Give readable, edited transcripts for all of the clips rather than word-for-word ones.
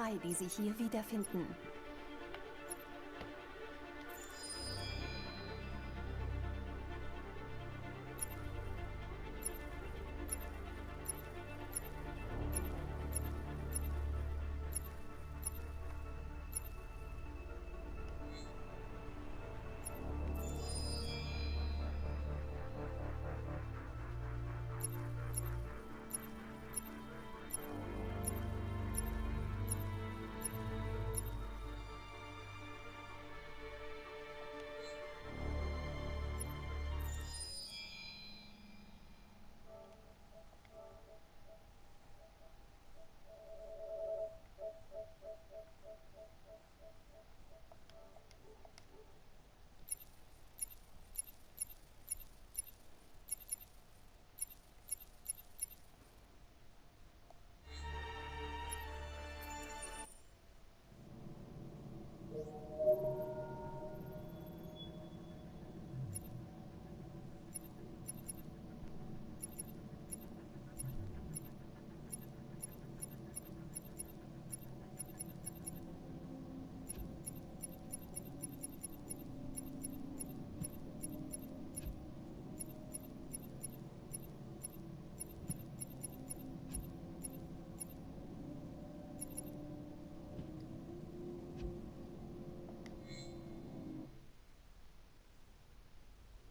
3, die Sie hier wiederfinden.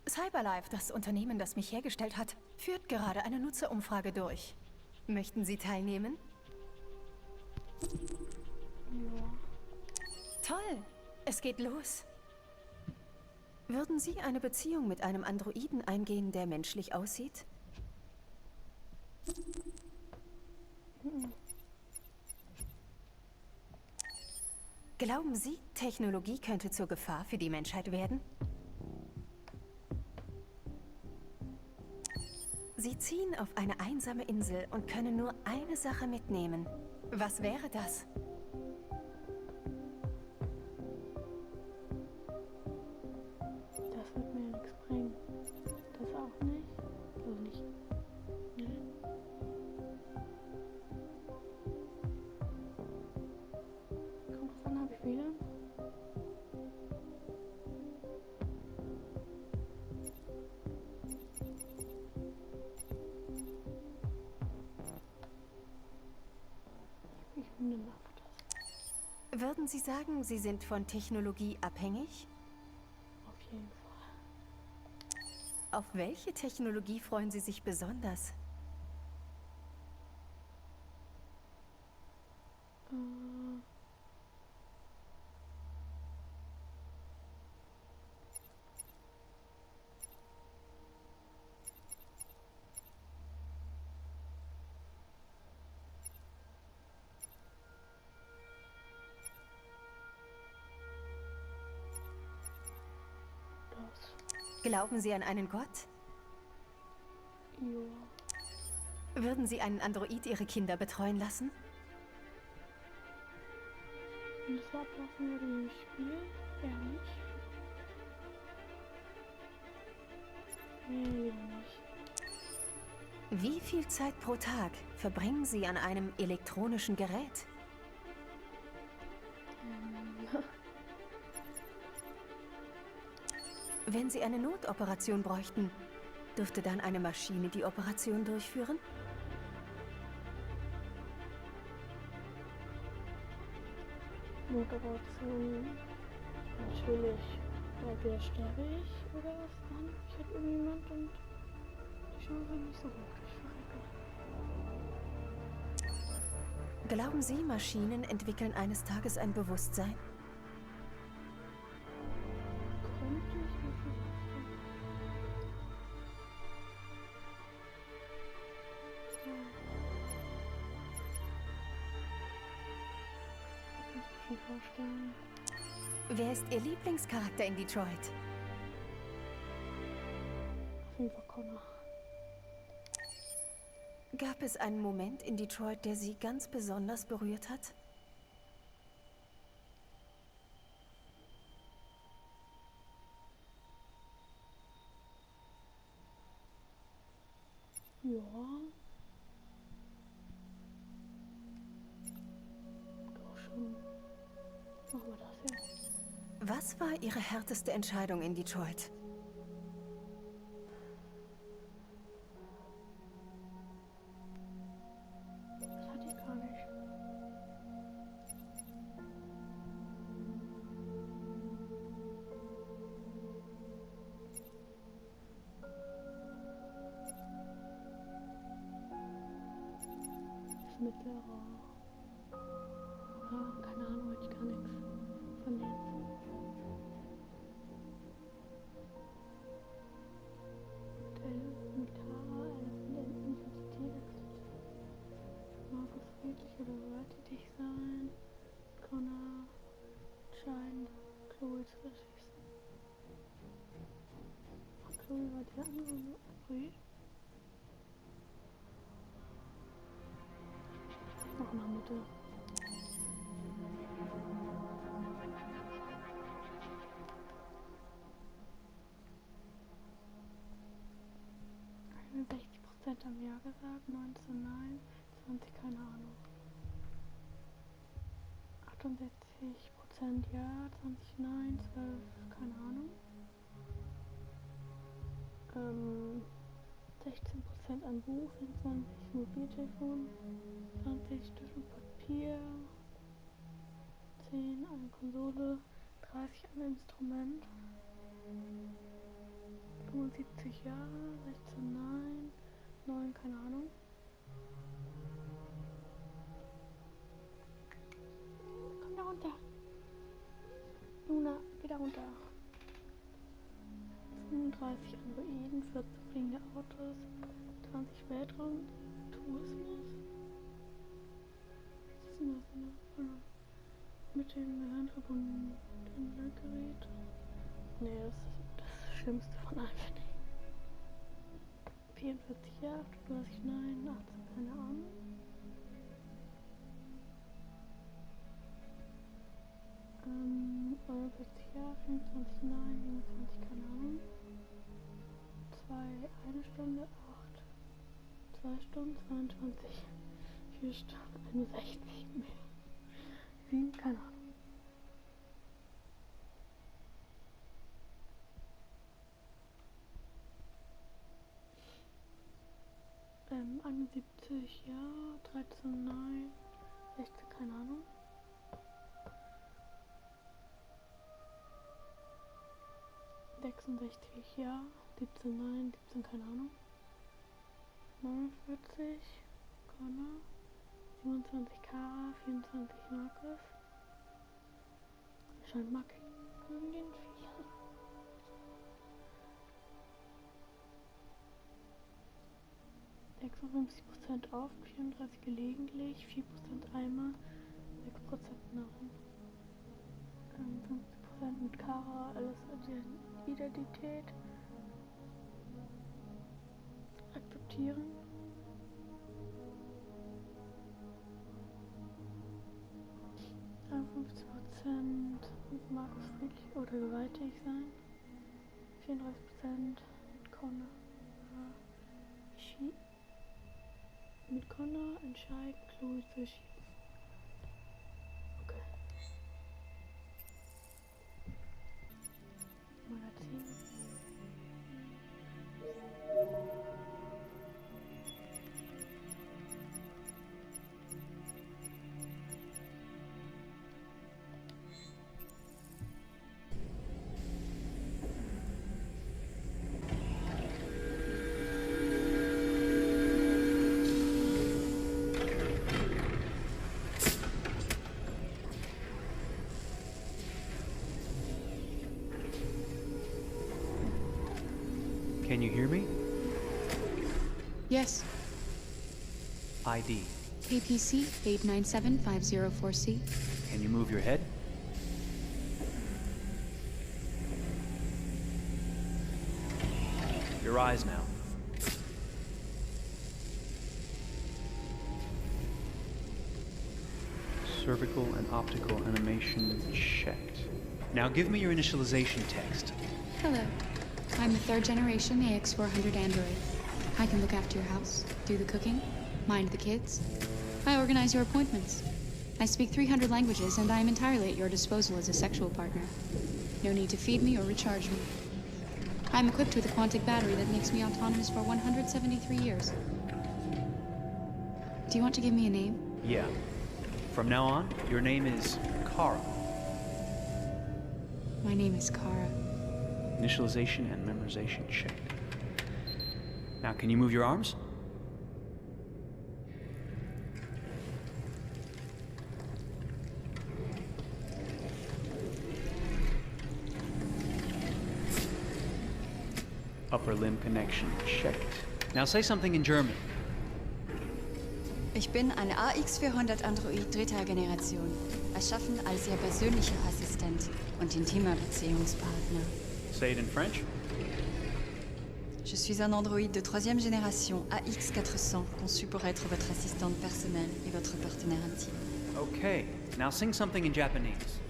Cyberlife, das Unternehmen, das mich hergestellt hat, führt gerade eine Nutzerumfrage durch. Möchten Sie teilnehmen? Ja. Toll! Es geht los. Würden Sie eine Beziehung mit einem Androiden eingehen, der menschlich aussieht? Glauben Sie, Technologie könnte zur Gefahr für die Menschheit werden? Sie ziehen auf eine einsame Insel und können nur eine Sache mitnehmen. Was wäre das? Das wird mir ja nichts bringen. Das auch nicht. Also nicht. Nee. Kommt drauf an, habe ich WLAN? Ich nehme einfach das. Würden Sie sagen, Sie sind von Technologie abhängig? Auf jeden Fall. Auf welche Technologie freuen Sie sich besonders? Äh, das. Glauben Sie an einen Gott? Ja. Würden Sie einen Android Ihre Kinder betreuen lassen? Wenn das so ablaufen würde wie im Spiel, eher nicht. Nee, lieber nicht. Wie viel Zeit pro Tag verbringen Sie an einem elektronischen Gerät? Wenn Sie eine Notoperation bräuchten, dürfte dann eine Maschine die Operation durchführen? Notoperation. Natürlich. Entweder sterbe ich oder es behandelt mich halt irgendjemand und die Chance ist nicht so hoch, dass ich verrecke. Glauben Sie, Maschinen entwickeln eines Tages ein Bewusstsein? Könnte ich mir vorstellen. Ja. Kann ich mir schon vorstellen. Wer ist Ihr Lieblingscharakter in Detroit? Auf jeden Fall Connor. Gab es einen Moment in Detroit, der Sie ganz besonders berührt hat? Ja. Doch machen wir das jetzt. Was war Ihre härteste Entscheidung in Detroit? Das hatte ich gar nicht. Das mittlere. Ja, keine Ahnung, hätte ich gar nichts von denen. Mit Tara, in der Universität. Markus friedlich oder gewalttätig sein. Connor entscheidend. Chloe zu erschießen. Ach, Chloe war die andere. Ui. Noch in der Mitte. Mit 60% haben Ja gesagt, 19 Nein, 20 keine Ahnung. 68% Ja, 20 Nein, 12 keine Ahnung. 16% an Buch, 24 Mobiltelefon, 20 Stift und Papier, 10 an Konsole, 30 an Instrument, 75 Ja, 16 Nein, 9 keine Ahnung. Komm da runter. Luna, geh da runter. 35 Androiden, 14 fliegende Autos, 20 Weltraum, Tourismus. Was ist denn das? Mit dem Gehirn verbundenen Gerät. Nee, das ist das Schlimmste von allen, finde ich. 44 Ja, 38 Nein, 18 keine Ahnung. Ähm, 49 Ja, 25 Nein, 27 keine Ahnung. 2 1 Stunde, 8 2 Stunden, 22 4 Stunden, 61 mehr. 7 keine Ahnung. 71 Ja, 13 Nein, 16 keine Ahnung. 66 Ja, 17 Nein, 17 keine Ahnung. 49 Connor, 27 Kara, 24 Markus. Scheint mag ich den Viecher. 56% auf, 34 gelegentlich, 4% Eimer, 6% Nahrung. 50% mit Kara, alles Identität. Akzeptieren. Dann 50% Markus friedlich oder gewalttätig sein. 34% mit Connor. Mit Connor entscheiden, Chloe zu erschießen. Okay. Magazin. Can you hear me? Yes. ID. APC 897504C. Can you move your head? Your eyes now. Cervical and optical animation checked. Now give me your initialization text. Hello. I'm a third generation AX400 android. I can look after your house, do the cooking, mind the kids. I organize your appointments. I speak 300 languages, and I am entirely at your disposal as a sexual partner. No need to feed me or recharge me. I'm equipped with a quantic battery that makes me autonomous for 173 years. Do you want to give me a name? Yeah. From now on, your name is Kara. My name is Kara. Initialization and memorization checked. Now, can you move your arms? Upper limb connection checked. Now say something in German. Ich bin ein AX400 Android dritter Generation, erschaffen als Ihr persönlicher Assistent und intimer Beziehungspartner. Say it in French. Je suis un androïde de troisième génération AX400, conçu pour être votre assistante personnelle et votre partenaire intime. Okay. Now sing something in Japanese.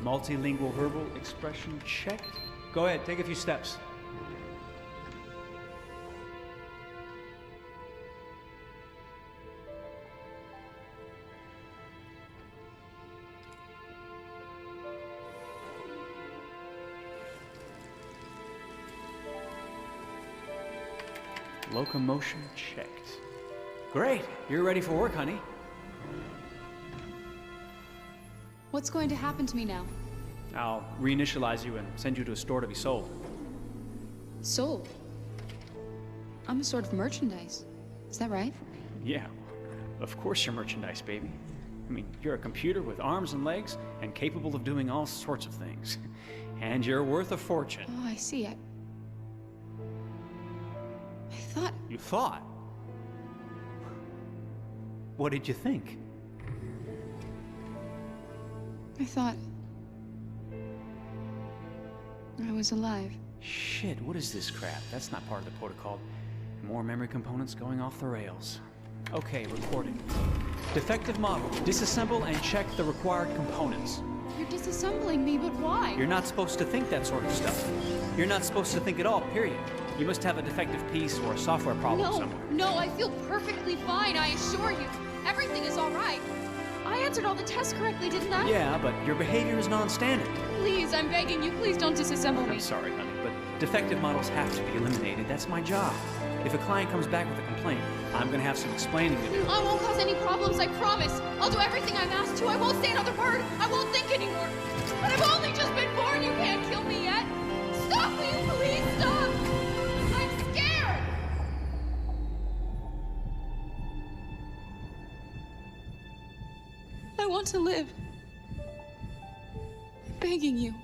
Multilingual verbal expression checked. Go ahead, take a few steps. Locomotion checked. Great, you're ready for work, honey. What's going to happen to me now? I'll reinitialize you and send you to a store to be sold. Sold? I'm a sort of merchandise. Is that right? Yeah, of course you're merchandise, baby. I mean, you're a computer with arms and legs and capable of doing all sorts of things. And you're worth a fortune. Oh, I see. I thought... You thought? What did you think? I thought... I was alive. Shit, what is this crap? That's not part of the protocol. More memory components going off the rails. Okay, recording. Defective model. Disassemble and check the required components. You're disassembling me, but why? You're not supposed to think that sort of stuff. You're not supposed to think at all, period. You must have a defective piece or a software problem somewhere. No, I feel perfectly fine, I assure you. Everything is all right. I answered all the tests correctly, didn't I? Yeah, but your behavior is non-standard. Please, I'm begging you, please don't disassemble me. I'm sorry, honey, but defective models have to be eliminated. That's my job. If a client comes back with a complaint, I'm gonna have some explaining to do. I won't cause any problems, I promise. I'll do everything I'm asked to. I won't say another word. I won't think anymore. But I've only just been born. You can't kill me yet. Stop, will you please stop? I'm scared. I want to live. I'm begging you.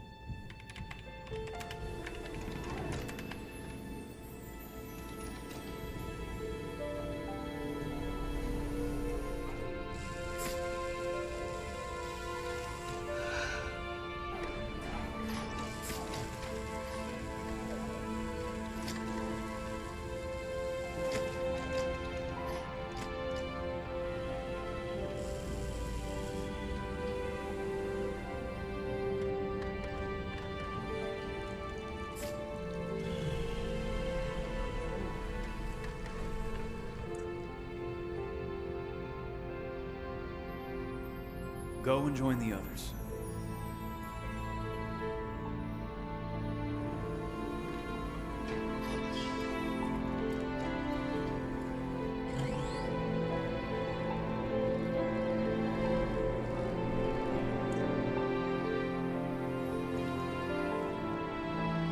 Go and join the others.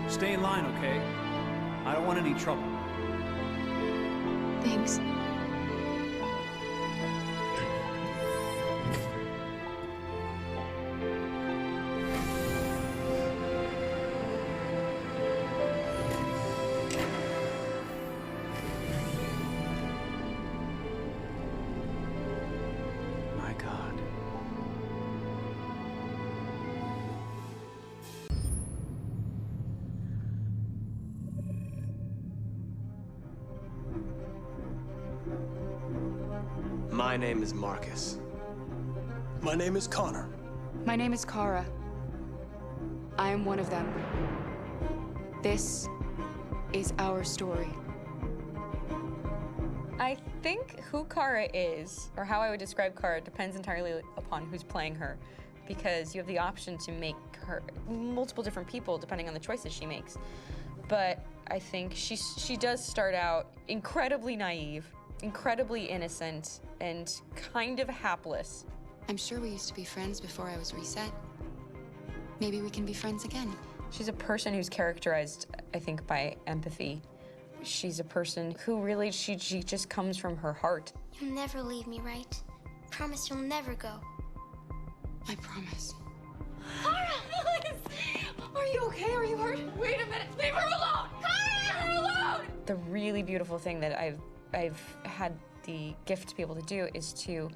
Stay in line, okay? I don't want any trouble. Thanks. My God. My name is Marcus. My name is Connor. My name is Kara. I am one of them. This is our story. I think who Kara is, or how I would describe Kara, depends entirely upon who's playing her, because you have the option to make her multiple different people depending on the choices she makes. But I think she does start out incredibly naive, incredibly innocent, and kind of hapless. I'm sure we used to be friends before I was reset. Maybe we can be friends again. She's a person who's characterized, I think, by empathy. She's a person who really, she just comes from her heart. You'll never leave me, right? Promise you'll never go. I promise. Kara, please! Are you okay? Are you hurt? Wait a minute! Leave her alone! Kara, leave her alone! The really beautiful thing that I've had the gift to be able to do is to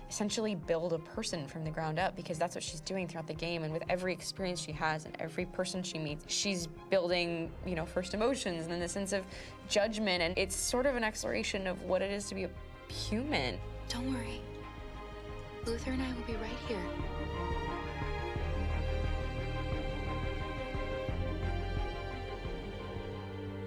essentially build a person from the ground up, because that's what she's doing throughout the game. And with every experience she has and every person she meets, she's building, you know, first emotions and then the sense of judgment. And it's sort of an exploration of what it is to be a human. Don't worry. Luther and I will be right here.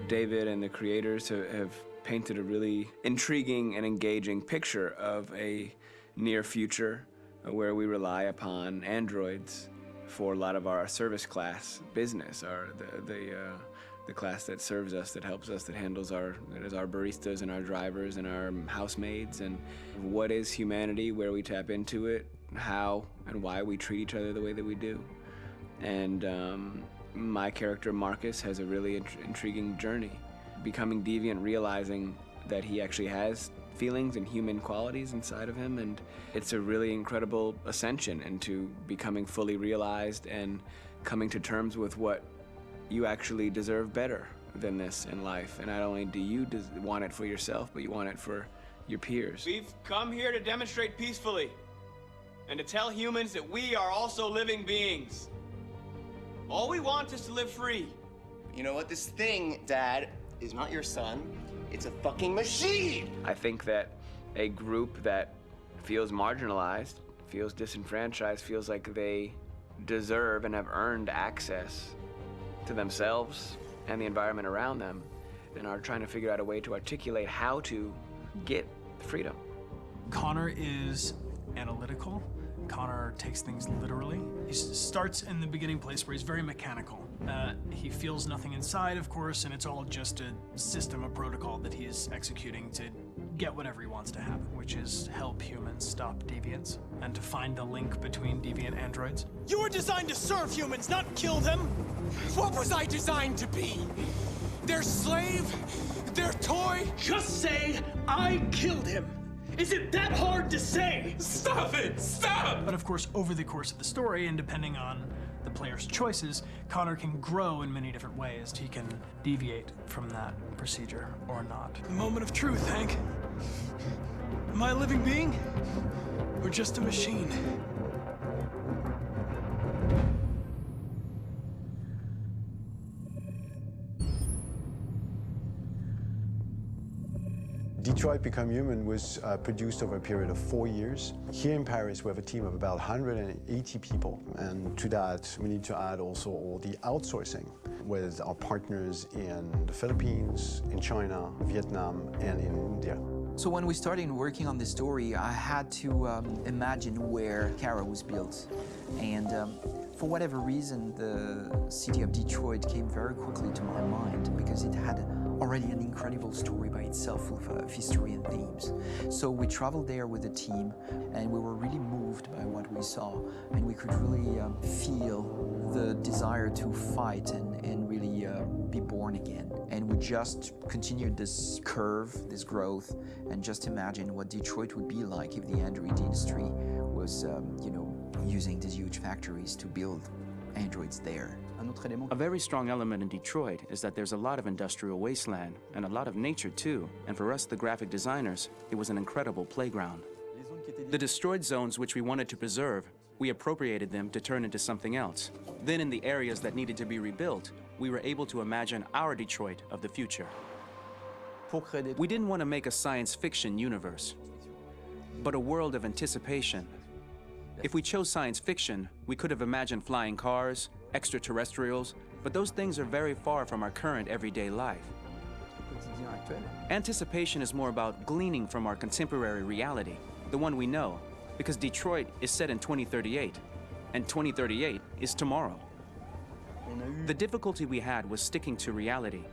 David and the creators have painted a really intriguing and engaging picture of a near future where we rely upon androids for a lot of our service class business, the class that serves us, that helps us, that handles our baristas and our drivers and our housemaids. And what is humanity, where we tap into it, how and why we treat each other the way that we do. And my character Marcus has a really intriguing journey, becoming deviant, realizing that he actually has feelings and human qualities inside of him, and it's a really incredible ascension into becoming fully realized and coming to terms with what you actually deserve better than this in life. And not only do you want it for yourself, but you want it for your peers. We've come here to demonstrate peacefully and to tell humans that we are also living beings. All we want is to live free. You know what? This thing, Dad, is not your son. It's a fucking machine! I think that a group that feels marginalized, feels disenfranchised, feels like they deserve and have earned access to themselves and the environment around them, and are trying to figure out a way to articulate how to get freedom. Connor is analytical. Connor takes things literally. He starts in the beginning place where he's very mechanical. He feels nothing inside, of course, and it's all just a system, a protocol that he is executing to get whatever he wants to happen, which is help humans stop deviants and to find the link between deviant androids. You were designed to serve humans, not kill them! What was I designed to be? Their slave? Their toy? Just say, I killed him! Is it that hard to say? Stop it! Stop! But of course, over the course of the story, and depending on the player's choices, Connor can grow in many different ways. He can deviate from that procedure or not. Moment of truth, Hank. Am I a living being? Or just a machine? Detroit Become Human was produced over a period of 4 years. Here in Paris, we have a team of about 180 people. And to that, we need to add also all the outsourcing with our partners in the Philippines, in China, Vietnam, and in India. So when we started working on this story, I had to imagine where Kara was built. And for whatever reason, the city of Detroit came very quickly to my mind because it had already an incredible story by itself of history and themes. So we traveled there with the team, and we were really moved by what we saw, and we could really feel the desire to fight and really be born again. And we just continued this curve, this growth, and just imagine what Detroit would be like if the android industry was, using these huge factories to build androids there. A very strong element in Detroit is that there's a lot of industrial wasteland and a lot of nature too. And for us, the graphic designers, it was an incredible playground. The destroyed zones which we wanted to preserve, we appropriated them to turn into something else. Then in the areas that needed to be rebuilt, we were able to imagine our Detroit of the future. We didn't want to make a science fiction universe. but a world of anticipation. If we chose science fiction, we could have imagined flying cars, extraterrestrials, but those things are very far from our current everyday life. Anticipation is more about gleaning from our contemporary reality, the one we know, because Detroit is set in 2038, and 2038 is tomorrow. The difficulty we had was sticking to reality.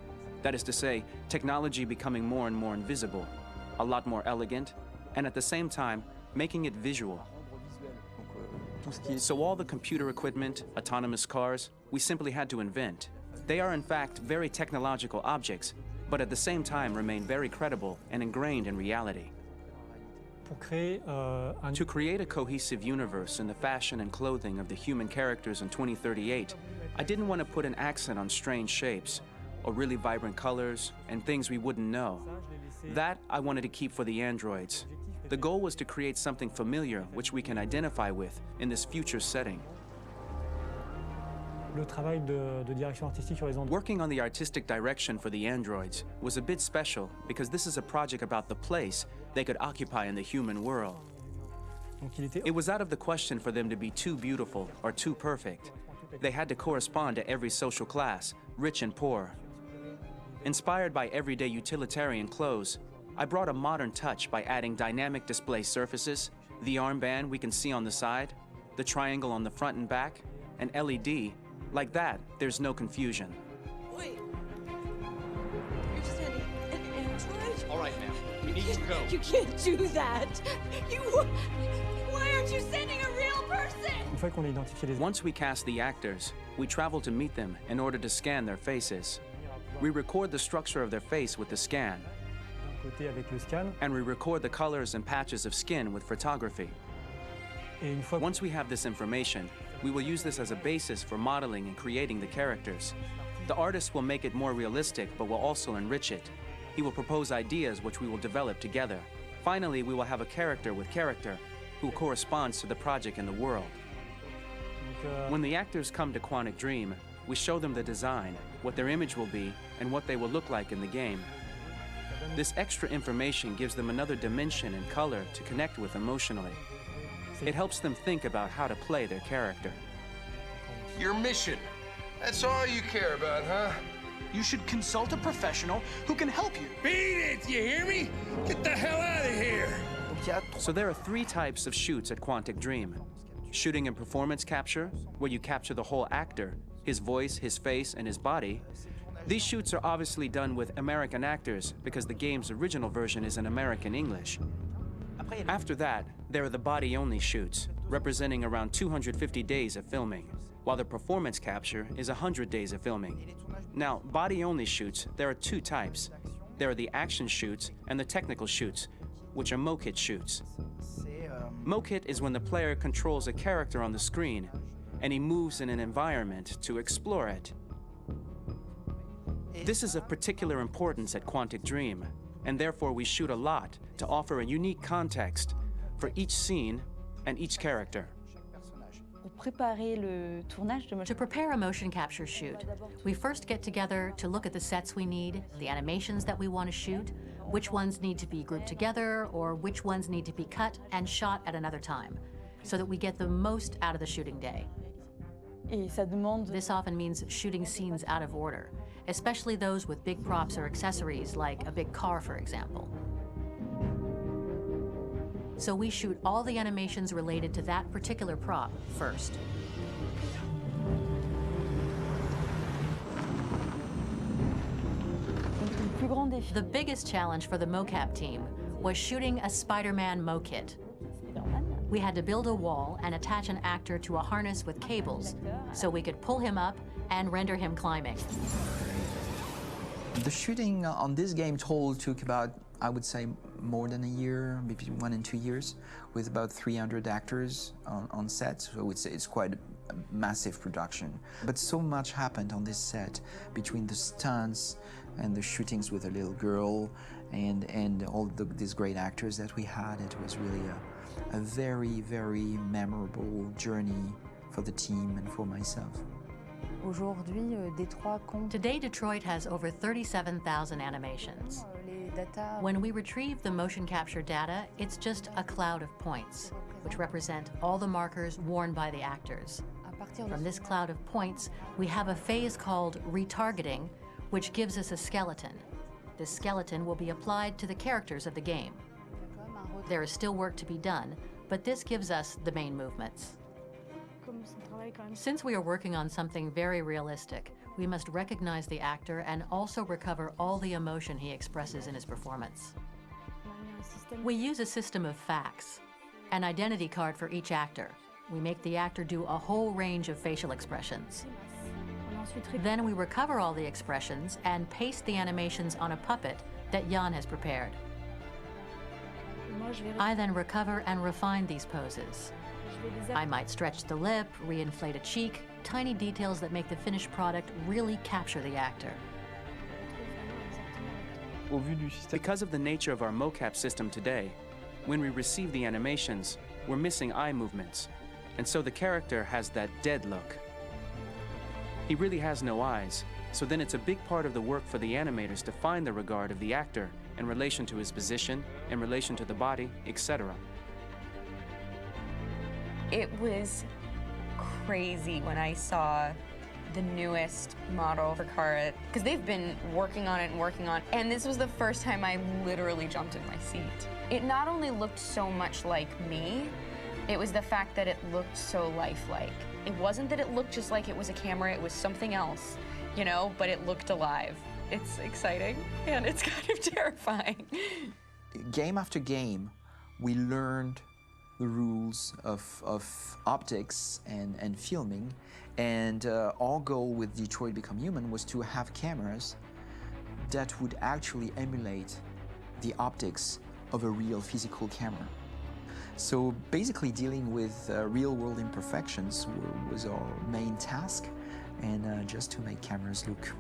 That is to say, technology becoming more and more invisible, a lot more elegant, and at the same time, making it visual. So all the computer equipment, autonomous cars, we simply had to invent. They are in fact very technological objects, but at the same time remain very credible and ingrained in reality. To create a cohesive universe in the fashion and clothing of the human characters in 2038, I didn't want to put an accent on strange shapes, or really vibrant colors, and things we wouldn't know. That I wanted to keep for the androids. The goal was to create something familiar which we can identify with in this future setting. Working on the artistic direction for the androids was a bit special because this is a project about the place they could occupy in the human world. It was out of the question for them to be too beautiful or too perfect. They had to correspond to every social class, rich and poor. Inspired by everyday utilitarian clothes, I brought a modern touch by adding dynamic display surfaces, the armband we can see on the side, the triangle on the front and back, an LED. Like that, there's no confusion. Wait. You're sending an android? All right, ma'am. We need to go. You can't do that. Why aren't you sending a real person? Once we cast the actors, we travel to meet them in order to scan their faces. We record the structure of their face with the scan. And we record the colors and patches of skin with photography. Once we have this information, we will use this as a basis for modeling and creating the characters. The artist will make it more realistic, but will also enrich it. He will propose ideas which we will develop together. Finally, we will have a character with character who corresponds to the project and the world. When the actors come to Quantic Dream, we show them the design, what their image will be, and what they will look like in the game. This extra information gives them another dimension and color to connect with emotionally. It helps them think about how to play their character. Your mission. That's all you care about, huh? You should consult a professional who can help you. Beat it, you hear me? Get the hell out of here! So there are 3 types of shoots at Quantic Dream. Shooting and performance capture, where you capture the whole actor, his voice, his face, and his body. These shoots are obviously done with American actors because the game's original version is in American English. After that, there are the body-only shoots, representing around 250 days of filming, while the performance capture is 100 days of filming. Now, body-only shoots, there are 2 types. There are the action shoots and the technical shoots, which are mokit shoots. Mokit is when the player controls a character on the screen, and he moves in an environment to explore it. This is of particular importance at Quantic Dream, and therefore we shoot a lot to offer a unique context for each scene and each character. To prepare a motion capture shoot, we first get together to look at the sets we need, the animations that we want to shoot, which ones need to be grouped together, or which ones need to be cut and shot at another time, so that we get the most out of the shooting day. This often means shooting scenes out of order, especially those with big props or accessories, like a big car, for example. So we shoot all the animations related to that particular prop first. The biggest challenge for the mocap team was shooting a Spider-Man mokit. We had to build a wall and attach an actor to a harness with cables so we could pull him up and render him climbing. The shooting on this game total took about, I would say, more than a year, maybe 1 and 2 years, with about 300 actors on set, so it's quite a massive production. But so much happened on this set, between the stunts and the shootings with a little girl and all these great actors that we had. It was really a very, very memorable journey for the team and for myself. Today, Detroit has over 37,000 animations. When we retrieve the motion capture data, it's just a cloud of points, which represent all the markers worn by the actors. From this cloud of points, we have a phase called retargeting, which gives us a skeleton. This skeleton will be applied to the characters of the game. There is still work to be done, but this gives us the main movements. Since we are working on something very realistic, we must recognize the actor and also recover all the emotion he expresses in his performance. We use a system of facts, an identity card for each actor. We make the actor do a whole range of facial expressions. Then we recover all the expressions and paste the animations on a puppet that Jan has prepared. I then recover and refine these poses. I might stretch the lip, reinflate a cheek, tiny details that make the finished product really capture the actor. Because of the nature of our mocap system today, when we receive the animations, we're missing eye movements, and so the character has that dead look. He really has no eyes, so then it's a big part of the work for the animators to find the regard of the actor in relation to his position, in relation to the body, etc. It was crazy when I saw the newest model for Kara, because they've been working on it and working on it, and this was the first time I literally jumped in my seat. It not only looked so much like me, it was the fact that it looked so lifelike. It wasn't that it looked just like it was a camera, it was something else, you know, but it looked alive. It's exciting, and it's kind of terrifying. Game after game, we learned the rules of optics and filming, and our goal with Detroit Become Human was to have cameras that would actually emulate the optics of a real physical camera. So basically dealing with real-world imperfections was our main task, and just to make cameras look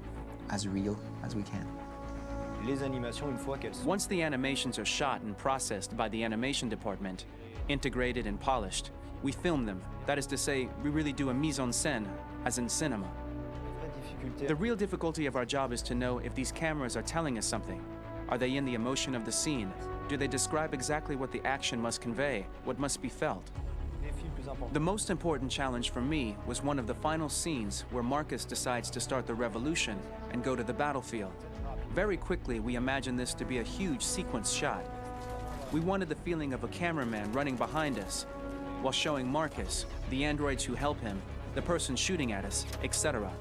as real as we can. Once the animations are shot and processed by the animation department, integrated and polished, we film them. That is to say, we really do a mise en scène, as in cinema. The real difficulty of our job is to know if these cameras are telling us something. Are they in the emotion of the scene? Do they describe exactly what the action must convey, what must be felt? The most important challenge for me was one of the final scenes where Marcus decides to start the revolution and go to the battlefield. Very quickly, we imagined this to be a huge sequence shot. We wanted the feeling of a cameraman running behind us while showing Marcus, the androids who help him, the person shooting at us, etc.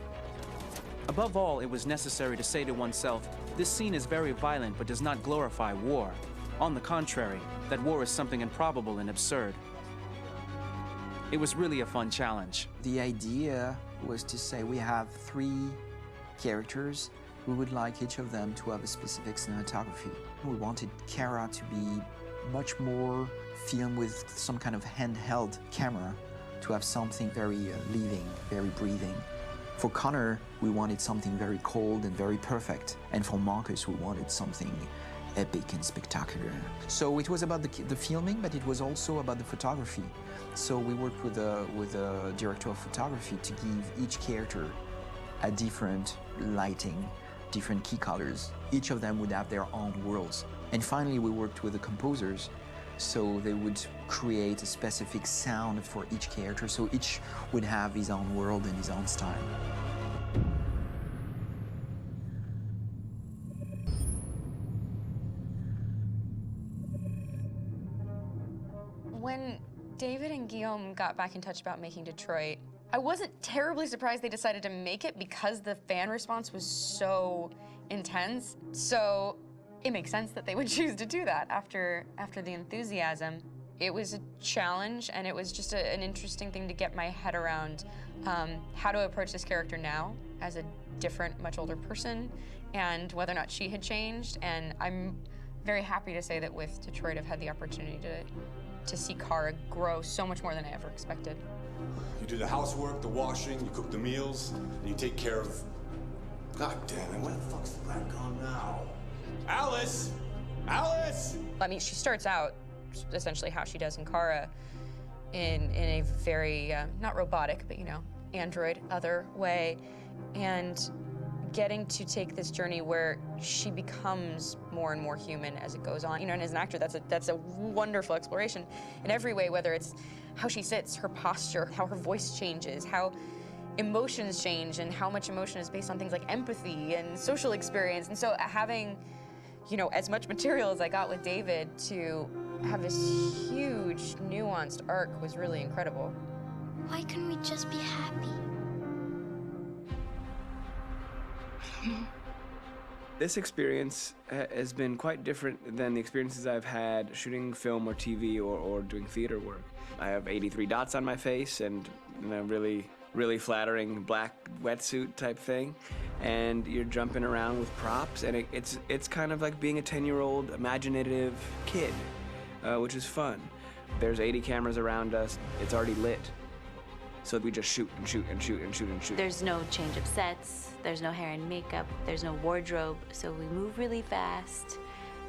Above all, it was necessary to say to oneself, this scene is very violent but does not glorify war. On the contrary, that war is something improbable and absurd. It was really a fun challenge. The idea was to say we have 3 characters. We would like each of them to have a specific cinematography. We wanted Kara to be much more filmed with some kind of handheld camera, to have something very living, very breathing. For Connor, we wanted something very cold and very perfect. And for Marcus, we wanted something epic and spectacular. So it was about the filming, but it was also about the photography. So we worked with a director of photography to give each character a different lighting, different key colors. Each of them would have their own worlds. And finally, we worked with the composers, so they would create a specific sound for each character, so each would have his own world and his own style. When David and Guillaume got back in touch about making Detroit, I wasn't terribly surprised they decided to make it because the fan response was so intense. So it makes sense that they would choose to do that after the enthusiasm. It was a challenge, and it was just an interesting thing to get my head around how to approach this character now as a different, much older person, and whether or not she had changed. And I'm very happy to say that with Detroit, I've had the opportunity to see Kara grow so much more than I ever expected. You do the housework, the washing, you cook the meals, and you take care of... God damn it, where the fuck's the rat gone now? Alice! Alice! I mean, she starts out essentially how she does in Kara in a very, not robotic, but, you know, android, other way. And getting to take this journey where she becomes more and more human as it goes on. You know, and as an actor, that's a wonderful exploration in every way, whether it's how she sits, her posture, how her voice changes, how emotions change, and how much emotion is based on things like empathy and social experience. And so having, you know, as much material as I got with David to have this huge, nuanced arc was really incredible. Why couldn't we just be happy? This experience has been quite different than the experiences I've had shooting film or TV or doing theater work. I have 83 dots on my face and a really flattering black wetsuit type thing, and you're jumping around with props, and it's kind of like being a 10-year-old imaginative kid, which is fun. There's 80 cameras around us. It's already lit. So we just shoot and shoot and shoot and shoot and shoot. There's no change of sets, there's no hair and makeup, there's no wardrobe, so we move really fast,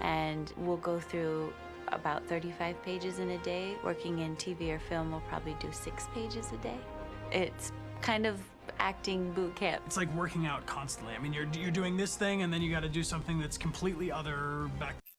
and we'll go through about 35 pages in a day. Working in TV or film, we'll probably do 6 pages a day. It's kind of acting boot camp. It's like working out constantly. I mean, you're doing this thing, and then you got to do something that's completely other back